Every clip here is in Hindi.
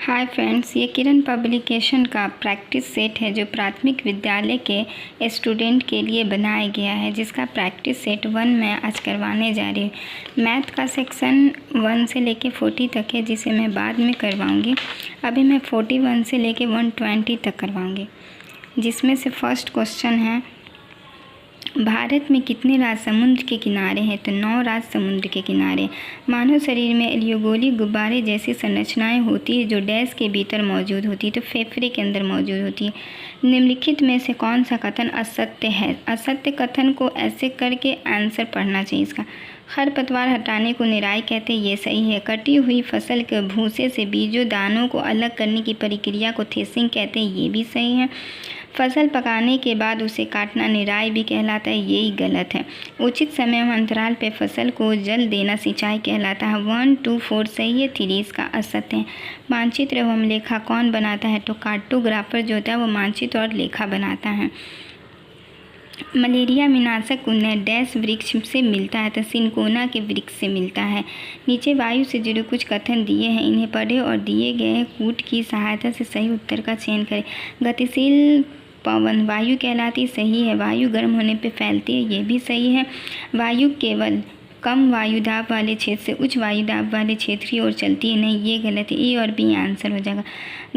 हाय फ्रेंड्स, ये किरण पब्लिकेशन का प्रैक्टिस सेट है जो प्राथमिक विद्यालय के स्टूडेंट के लिए बनाया गया है, जिसका प्रैक्टिस सेट 1 मैं आज करवाने जा रही हूँ। मैथ का सेक्शन 1 से लेके 40 तक है, जिसे मैं बाद में करवाऊँगी। अभी मैं 41 से लेके 120 तक करवाऊँगी, जिसमें से फर्स्ट क्वेश्चन है, भारत में कितने राज्य समुद्र के किनारे हैं? तो 9 राज्य समुद्र के किनारे। मानव शरीर में एल्यूगोली गुब्बारे जैसी संरचनाएं होती है जो डैश के भीतर मौजूद होती है, तो फेफड़े के अंदर मौजूद होती है। निम्नलिखित में से कौन सा कथन असत्य है? असत्य कथन को ऐसे करके आंसर पढ़ना चाहिए इसका। खरपतवार हटाने को निराई कहते हैं, ये सही है। कटी हुई फसल के भूसे से बीजों दानों को अलग करने की प्रक्रिया को थ्रेसिंग कहते हैं, ये भी सही है। फसल पकाने के बाद उसे काटना निराई भी कहलाता है, यही गलत है। उचित समय एवं अंतराल पर फसल को जल देना सिंचाई कहलाता है। 1, 2, 4 सही है, 3 इसका असत्य है। मानचित्र एवं लेखा कौन बनाता है? तो कार्टोग्राफर जो होता है वो मानचित्र और लेखा बनाता है। मलेरिया विनाशक उन्नय डैश वृक्ष से मिलता है, तो सिनकोना के वृक्ष से मिलता है। नीचे वायु से जुड़े कुछ कथन दिए हैं, इन्हें पढ़े और दिए गए कूट की सहायता से सही उत्तर का चयन करें। गतिशील पवन वायु कहलाती, सही है। वायु गर्म होने पे फैलती है, ये भी सही है। वायु केवल कम वायुदाब वाले क्षेत्र से उच्च वायुदाब वाले क्षेत्र की ओर चलती है, नहीं, ये गलत है। ए और बी आंसर हो जाएगा।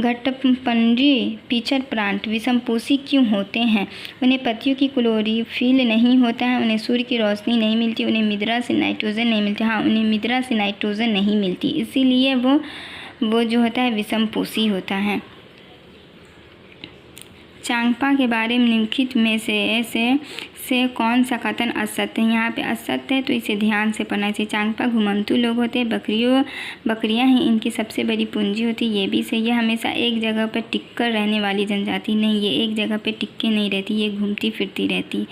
घटपंजी पिचर प्लांट विषमपोषी क्यों होते हैं? उन्हें पत्तियों की क्लोरोफिल नहीं होता है, उन्हें सूर्य की रोशनी नहीं मिलती, उन्हें मृदा से नाइट्रोजन नहीं मिलती। हाँ, उन्हें मृदा से नाइट्रोजन नहीं मिलती, इसीलिए वो जो होता है विषमपोषी होता है। चांगपा के बारे में निम्नलिखित में से कौन सा कथन असत्य है? यहाँ पे असत्य है, तो इसे ध्यान से पढ़ना चाहिए। चांगपा घुमंतु लोग होते हैं, बकरियाँ ही इनकी सबसे बड़ी पूंजी होती है, ये भी सही है। हमेशा एक जगह पर टिक कर रहने वाली जनजाति नहीं, ये एक जगह पर टिक के नहीं रहती, ये घूमती फिरती रहती,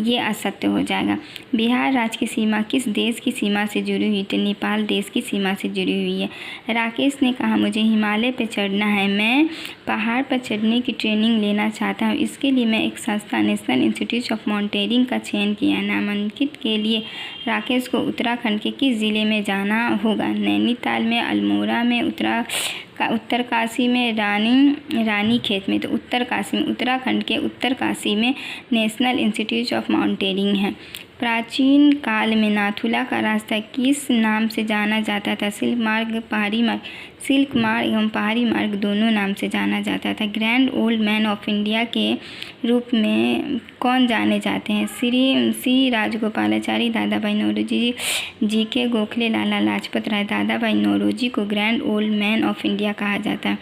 ये असत्य हो जाएगा। बिहार राज्य की सीमा किस देश की सीमा से जुड़ी हुई? तो नेपाल देश की सीमा से जुड़ी हुई है। राकेश ने कहा, मुझे हिमालय पर चढ़ना है, मैं पहाड़ पर चढ़ने की ट्रेनिंग लेना चाहता हूँ, इसके लिए मैं एक संस्था नेशनल इंस्टीट्यूट ऑफ माउंटेनियरिंग का चयन किया। नामांकित के लिए राकेश को उत्तराखंड के किस ज़िले में जाना होगा? नैनीताल में, अल्मोड़ा में, उत्तरकाशी में, रानीखेत में। तो उत्तरकाशी में, उत्तराखंड के उत्तरकाशी में नेशनल इंस्टीट्यूट ऑफ माउंटेनियरिंग है। प्राचीन काल में नाथुला का रास्ता किस नाम से जाना जाता था? सिल्क मार्ग, पहाड़ी मार्ग। सिल्क मार्ग एवं पहाड़ी मार्ग दोनों नाम से जाना जाता था। Grand old man of India के रूप में कौन जाने जाते हैं? श्री राजगोपालाचारी, दादा भाई नौरोजी जी के गोखले, लाला लाजपत राय। दादा भाई नौरोजी को grand old man of India कहा जाता है।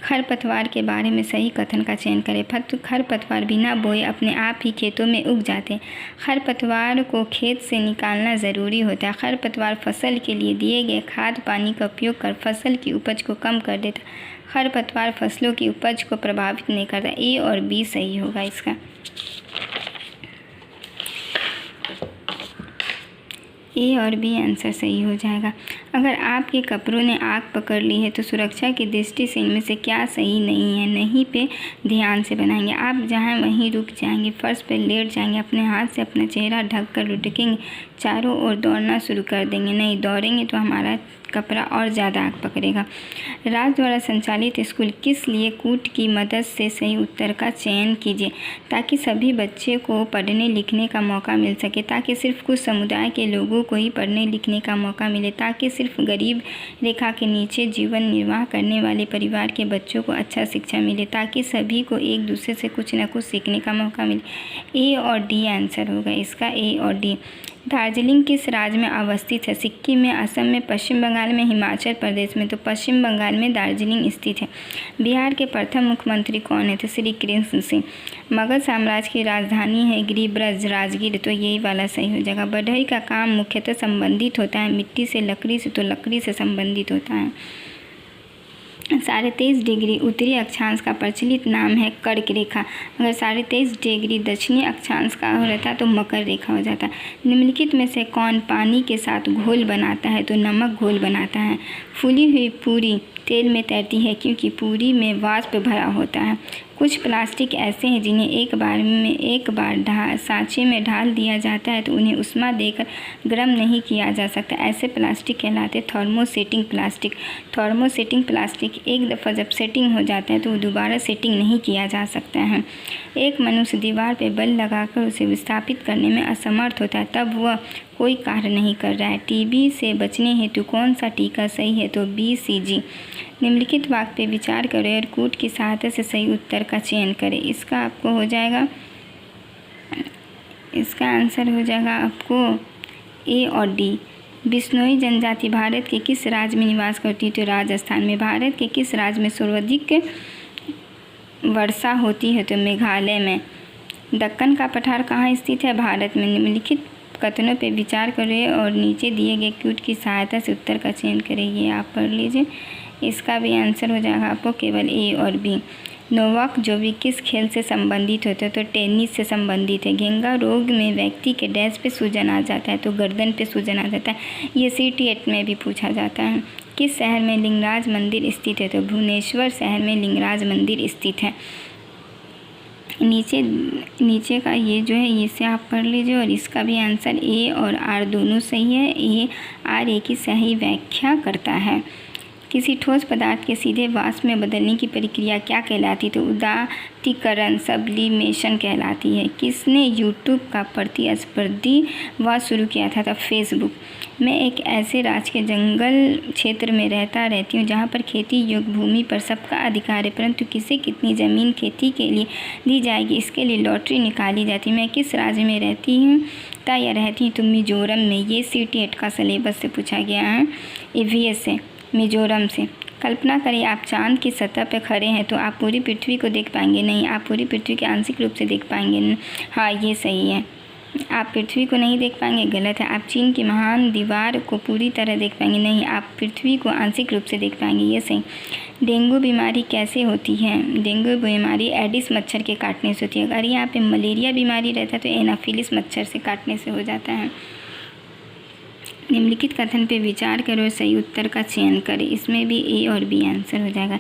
खरपतवार के बारे में सही कथन का चयन करें। खरपतवार बिना बोए अपने आप ही खेतों में उग जाते हैं। खरपतवार को खेत से निकालना ज़रूरी होता है। खरपतवार फसल के लिए दिए गए खाद पानी का उपयोग कर फसल की उपज को कम कर देता। खरपतवार फसलों की उपज को प्रभावित नहीं करता। ए और बी सही होगा इसका। ए और बी आंसर सही हो जाएगा। अगर आपके कपड़ों ने आग पकड़ ली है तो सुरक्षा की दृष्टि से इनमें से क्या सही नहीं है? नहीं पे ध्यान से बनाएंगे। आप जहाँ वहीं रुक जाएंगे, फर्श पर लेट जाएंगे, अपने हाथ से अपना चेहरा ढक कर लुढ़केंगे, चारों ओर दौड़ना शुरू कर देंगे। नहीं, दौड़ेंगे तो हमारा कपड़ा और ज़्यादा आग पकड़ेगा। राज्य द्वारा संचालित स्कूल किस लिए कूट की मदद से सही उत्तर का चयन कीजिए? ताकि सभी बच्चे को पढ़ने लिखने का मौका मिल सके, ताकि सिर्फ कुछ समुदाय के लोगों को ही पढ़ने लिखने का मौका मिले, ताकि सिर्फ गरीब रेखा के नीचे जीवन निर्वाह करने वाले परिवार के बच्चों को अच्छा शिक्षा मिले, ताकि सभी को एक दूसरे से कुछ न कुछ सीखने का मौका मिले। ए और डी आंसर होगा इसका, ए और डी। दार्जिलिंग किस राज्य में अवस्थित है? सिक्किम में, असम में, पश्चिम बंगाल में, हिमाचल प्रदेश में। तो पश्चिम बंगाल में दार्जिलिंग स्थित है। बिहार के प्रथम मुख्यमंत्री कौन है? तो श्री कृष्ण सिंह। मगध साम्राज्य की राजधानी है गिरिब्रज, राजगीर, तो यही वाला सही हो जाएगा। बढ़ई का काम मुख्यतः संबंधित होता है मिट्टी से, लकड़ी से, तो लकड़ी से संबंधित होता है। 23.5 डिग्री उत्तरी अक्षांश का प्रचलित नाम है कर्क रेखा। अगर 23.5 डिग्री दक्षिणी अक्षांश का हो रहता तो मकर रेखा हो जाता। निम्नलिखित में से कौन पानी के साथ घोल बनाता है? तो नमक घोल बनाता है। फूली हुई पूरी तेल में तैरती है क्योंकि पूरी में वाष्प भरा होता है। कुछ प्लास्टिक ऐसे हैं जिन्हें एक बार सांचे में डाल दिया जाता है तो उन्हें ऊष्मा देकर गर्म नहीं किया जा सकता। ऐसे प्लास्टिक कहलाते थर्मोसेटिंग प्लास्टिक। थर्मोसेटिंग प्लास्टिक एक दफ़ा जब सेटिंग हो जाता है तो दोबारा सेटिंग नहीं किया जा सकता है। एक मनुष्य दीवार पर बल लगाकर उसे विस्थापित करने में असमर्थ होता है तब वह कोई कार्य नहीं कर रहा है। टीबी से बचने हेतु कौन सा टीका सही है? तो BCG। निम्नलिखित वाक्य पे विचार करें और कूट की सहायता से सही उत्तर का चयन करें। इसका आंसर हो जाएगा आपको A और D। बिश्नोई जनजाति भारत के किस राज्य में निवास करती है? तो राजस्थान में। भारत के किस राज्य में सर्वाधिक वर्षा होती है? तो मेघालय में। दक्कन का पठार कहाँ स्थित है? भारत में। निम्नलिखित कथनों पर विचार करें और नीचे दिए गए क्यूट की सहायता से उत्तर का चयन करें। ये आप पढ़ लीजिए। इसका भी आंसर हो जाएगा आपको केवल A और B। नोवाक जोकोविच किस खेल से संबंधित होते हैं? तो टेनिस से संबंधित है। घेंघा रोग में व्यक्ति के डैश पे सूजन आ जाता है? तो गर्दन पे सूजन आ जाता है। ये CTET में भी पूछा जाता है। किस शहर में लिंगराज मंदिर स्थित है? तो भुवनेश्वर शहर में लिंगराज मंदिर स्थित है। नीचे का ये जो है इसे आप पढ़ लीजिए और इसका भी आंसर A और R दोनों सही है। A की सही व्याख्या करता है। किसी ठोस पदार्थ के सीधे वाष्प में बदलने की प्रक्रिया क्या कहलाती है? तो उदात्तीकरण सब्लिमेशन कहलाती है। किसने यूट्यूब का प्रतिस्पर्धी शुरू किया था? तो फेसबुक। मैं एक ऐसे राज्य के जंगल क्षेत्र में रहती हूँ जहाँ पर खेती योग्य भूमि पर सबका अधिकार है, परंतु किसे कितनी ज़मीन खेती के लिए दी जाएगी इसके लिए लॉटरी निकाली जाती है। मैं किस राज्य में रहती हूँ? तो मिजोरम में। ये CTET का सिलेबस से पूछा गया है, EVS से, मिजोरम से। कल्पना करें आप चांद की सतह पर खड़े हैं तो आप पूरी पृथ्वी को देख पाएंगे? नहीं, आप पूरी पृथ्वी के आंशिक रूप से देख पाएंगे। हाँ, ये सही है। आप पृथ्वी को नहीं देख पाएंगे, गलत है। आप चीन की महान दीवार को पूरी तरह देख पाएंगे? नहीं, आप पृथ्वी को आंशिक रूप से देख पाएंगे, ये सही। डेंगू बीमारी कैसे होती है? डेंगू बीमारी एडिस मच्छर के काटने से होती है। अगर यहाँ पे मलेरिया बीमारी रहता है तो एनाफिलिस मच्छर से काटने से हो जाता है। निम्नलिखित कथन पे विचार करो और सही उत्तर का चयन करें। इसमें भी A और B आंसर हो जाएगा।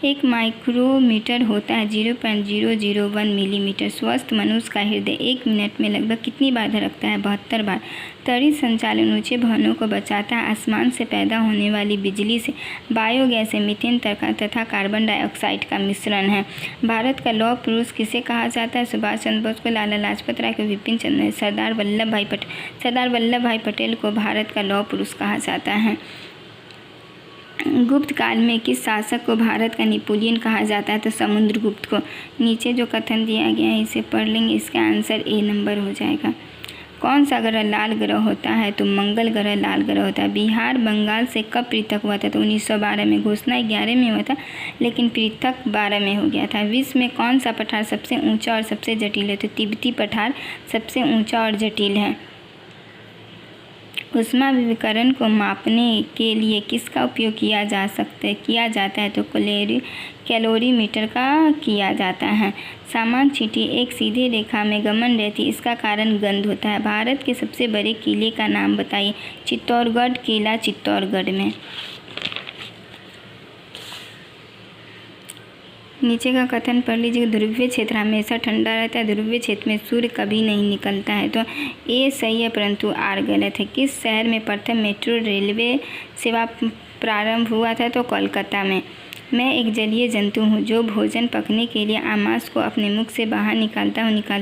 एक माइक्रोमीटर होता है 0.001 मिलीमीटर। स्वस्थ मनुष्य का हृदय 1 मिनट में लगभग कितनी बार धड़कता है? 72 बार। त्वरित संचालन ऊंचे भवनों को बचाता है। आसमान से पैदा होने वाली बिजली से बायोगैस से मीथेन तथा कार्बन डाइऑक्साइड का मिश्रण है। भारत का लौह पुरुष किसे कहा जाता है? सुभाष चंद्र बोस को, लाला लाजपत राय को, विपिन चंद्र, सरदार वल्लभ भाई पटेल को भारत का लौह पुरुष कहा जाता है। गुप्त काल में किस शासक को भारत का नेपोलियन कहा जाता है? तो समुद्रगुप्त को। नीचे जो कथन दिया गया है इसे पढ़ लेंगे। इसका आंसर A नंबर हो जाएगा। कौन सा ग्रह लाल ग्रह होता है? तो मंगल ग्रह लाल ग्रह होता है। बिहार बंगाल से कब पृथक हुआ था? तो 1912 में। घोषणा 11 में हुआ था लेकिन पृथक 12 में हो गया था। विश्व में कौन सा पठार सबसे ऊंचा और सबसे जटिल है? तो तिब्बती पठार सबसे ऊंचा और जटिल है। ऊष्मा विकिरण को मापने के लिए किसका उपयोग किया जाता है? तो कैलोरीमीटर का किया जाता है। सामान्य चींटी एक सीधे रेखा में गमन रहती है, इसका कारण गंध होता है। भारत के सबसे बड़े किले का नाम बताइए? चित्तौड़गढ़ किला चित्तौड़गढ़ में। नीचे का कथन पढ़ लीजिए। ध्रुवीय क्षेत्र हमेशा ठंडा रहता है। ध्रुवीय क्षेत्र में सूर्य कभी नहीं निकलता है। तो A सही है परंतु R गलत है। किस शहर में प्रथम मेट्रो रेलवे सेवा प्रारंभ हुआ था? तो कोलकाता में। मैं एक जलीय जंतु हूँ जो भोजन पकने के लिए आमाश को अपने मुख से बाहर निकालती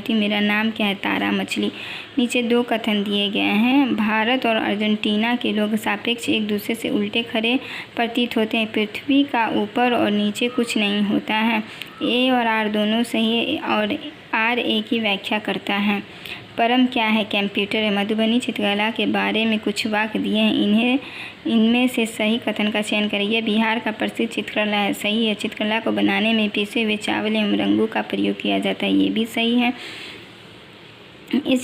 हूँ। मेरा नाम क्या है? तारा मछली। नीचे 2 कथन दिए गए हैं। भारत और अर्जेंटीना के लोग सापेक्ष एक दूसरे से उल्टे खड़े प्रतीत होते हैं। पृथ्वी का ऊपर और नीचे कुछ नहीं होता है। A और R दोनों सही है और R A की व्याख्या करता है। परम क्या है? कंप्यूटर है। मधुबनी चित्रकला के बारे में कुछ वाक्य दिए हैं, इनमें से सही कथन का चयन करें। यह बिहार का प्रसिद्ध चित्रकला है। सही है। चित्रकला को बनाने में पिसे हुए चावल एवं रंगों का प्रयोग किया जाता है। ये भी सही है। इस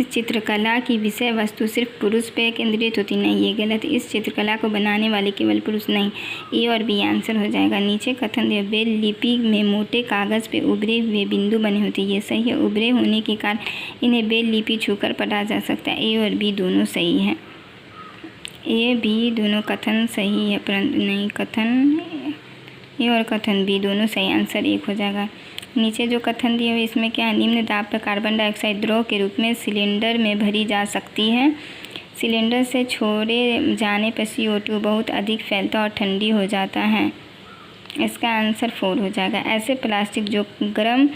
चित्रकला की विषय वस्तु सिर्फ पुरुष पे केंद्रित होती नहीं, ये गलत। इस चित्रकला को बनाने वाले केवल पुरुष नहीं। A और B आंसर हो जाएगा। नीचे कथन दिया ब्रेल लिपि में मोटे कागज़ पे उभरे हुए बिंदु बने होते हैं, ये सही है। उभरे होने के कारण इन्हें ब्रेल लिपि छूकर पढ़ा जा सकता है। A और B दोनों सही है। ए बी दोनों कथन सही है, परंतु नहीं, कथन ए और कथन बी दोनों सही, आंसर 1 हो जाएगा। नीचे जो कथन दिए हुए इसमें क्या है, निम्न दाब पर कार्बन डाइऑक्साइड द्रव के रूप में सिलेंडर में भरी जा सकती है। सिलेंडर से छोड़े जाने पर CO2 बहुत अधिक फैलता और ठंडी हो जाता है, इसका आंसर 4 हो जाएगा। ऐसे प्लास्टिक जो गर्म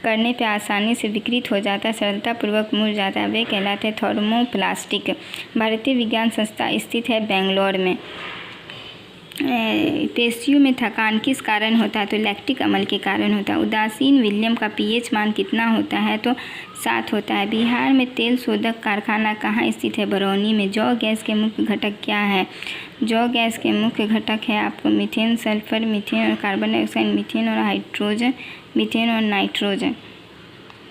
करने पर आसानी से विकृत हो जाता है, सरलतापूर्वक मुड़ जाता है, वे कहलाते हैं थर्मोप्लास्टिक। भारतीय विज्ञान संस्थान स्थित है बेंगलोर में। पेशियों में थकान किस कारण होता है, तो लैक्टिक अम्ल के कारण होता है। उदासीन विलियम का pH मान कितना होता है, तो 7 होता है। बिहार में तेल शोधक कारखाना कहाँ स्थित है, बरौनी में। जौ गैस के मुख्य घटक क्या है, जौ गैस के मुख्य घटक है आपको मीथेन, सल्फर, मीथेन और कार्बन डाइऑक्साइड, मीथेन और हाइड्रोजन, मीथेन और नाइट्रोजन,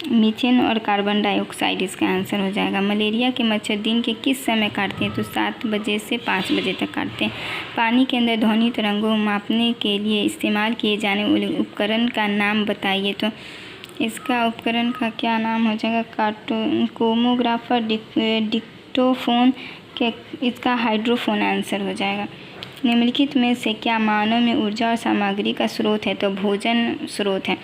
मीथेन और कार्बन डाइऑक्साइड, इसका आंसर हो जाएगा। मलेरिया के मच्छर दिन के किस समय काटते हैं, तो 7 बजे से 5 बजे तक काटते हैं। पानी के अंदर ध्वनि तरंगों मापने के लिए इस्तेमाल किए जाने वाले उपकरण का नाम बताइए, तो इसका उपकरण का क्या नाम हो जाएगा, कोमोग्राफर, डिक्टोफोन के, इसका हाइड्रोफोन आंसर हो जाएगा। निम्नलिखित में से क्या मानव में ऊर्जा और सामग्री का स्रोत है, तो भोजन स्रोत है।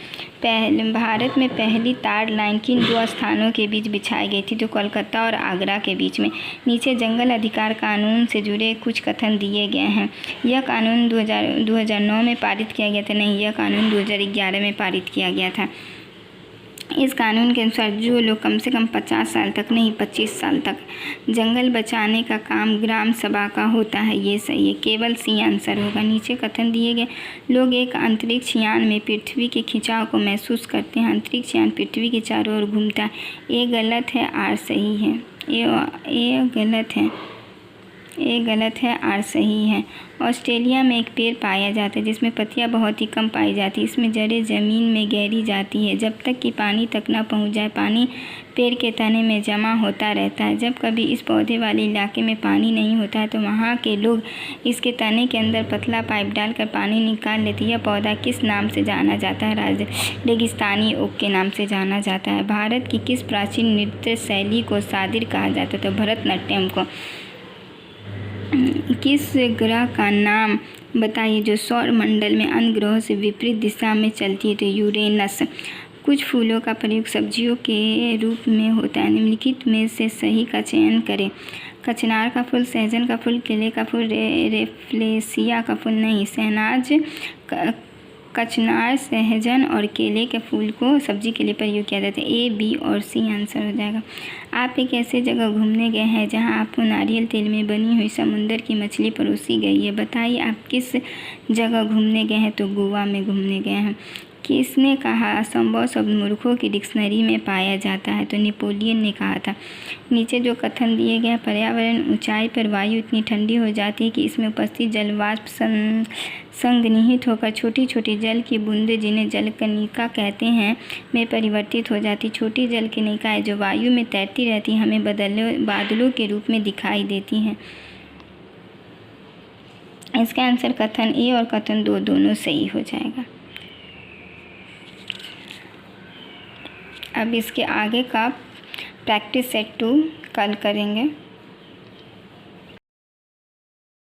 भारत में पहली तार लाइन किन 2 स्थानों के बीच बिछाई गई थी, तो कोलकाता और आगरा के बीच में। नीचे जंगल अधिकार कानून से जुड़े कुछ कथन दिए गए हैं। यह कानून 2009 में पारित किया गया था, नहीं, यह कानून 2011 में पारित किया गया था। इस कानून के अनुसार जो लोग कम से कम 50 साल तक, नहीं 25 साल तक जंगल बचाने का काम ग्राम सभा का होता है, ये सही है, केवल सी आंसर होगा। नीचे कथन दिए गए, लोग एक अंतरिक्ष यान में पृथ्वी के खिंचाव को महसूस करते हैं। अंतरिक्ष यान पृथ्वी के चारों ओर घूमता है, ये गलत है, आर सही है। ये गलत है, ये गलत है, आर सही है। ऑस्ट्रेलिया में एक पेड़ पाया जाता है जिसमें पत्तियां बहुत ही कम पाई जाती है। इसमें जड़ें ज़मीन में गहरी जाती है, जब तक कि पानी तक ना पहुंच जाए पानी पेड़ के तने में जमा होता रहता है। जब कभी इस पौधे वाले इलाके में पानी नहीं होता है तो वहाँ के लोग इसके तने के अंदर पतला पाइप डालकर पानी निकाल लेते हैं। यह पौधा किस नाम से जाना जाता है, रेगिस्तानी ओक के नाम से जाना जाता है। भारत की किस प्राचीन नृत्य शैली को सादिर कहा जाता है, तो भरतनाट्यम को। किस ग्रह का नाम बताइए जो सौर मंडल में अन्य ग्रहों से विपरीत दिशा में चलती है, तो यूरेनस। कुछ फूलों का प्रयोग सब्जियों के रूप में होता है, निम्नलिखित में से सही का चयन करें। कचनार का फूल, सहजन का फूल, केले का फूल, रेफ्लेसिया का फूल, नहीं, शहनाज, कचनार, सहजन और केले के फूल को सब्जी के लिए प्रयोग किया जाता है। ए, बी और सी आंसर हो जाएगा। आप एक ऐसे जगह घूमने गए हैं जहां आपको नारियल तेल में बनी हुई समुंदर की मछली परोसी गई है, बताइए आप किस जगह घूमने गए हैं, तो गोवा में घूमने गए हैं। किसने कहा असंभव शब्द मूर्खों की डिक्शनरी में पाया जाता है, तो नेपोलियन ने कहा था। नीचे जो कथन दिए गए, पर्यावरण ऊंचाई पर वायु इतनी ठंडी हो जाती है कि इसमें उपस्थित जलवाष्प संघनित होकर छोटी छोटी जल की बूंदें, जिन्हें जलकणिका कहते हैं, में परिवर्तित हो जाती। छोटी जल कणिकाएं जो वायु में तैरती रहती हमें बादलों के रूप में दिखाई देती हैं। इसका आंसर कथन ए और कथन 2 दोनों सही हो जाएगा। अब इसके आगे का प्रैक्टिस सेट 2 कल करेंगे।